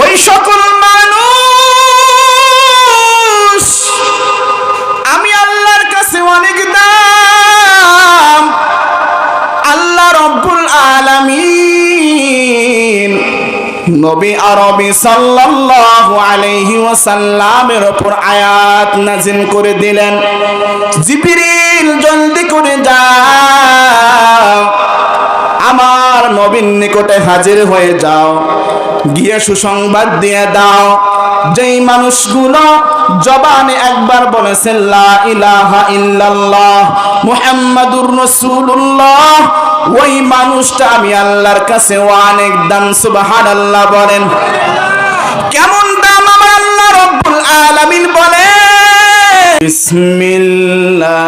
ওই সকল মানুষ আমি আল্লাহর কাছে অনেক দাম। আল্লাহ রব্বুল আলামিন নবী আরবি সাল্লাল্লাহু আলাইহি ওয়াসাল্লামের উপর আয়াত নাযিল করে দিলেন, জিবরিল জলদি করে যাও, আমার নবীর নিকটে হাজির হয়ে যাও, গিয়ে সুসংবাদ দিয়ে দাও যেই মানুষগুলো জবানে একবার বলেছে লা ইলাহা ইল্লাল্লাহ মুহাম্মাদুর রাসূলুল্লাহ, ওই মানুষটা আমি আল্লাহর কাছে অনেক দাম। সুবহানাল্লাহ বলেন। কেমন দাম আমার আল্লাহ রাব্বুল আলামিন বলে, বিসমিল্লাহ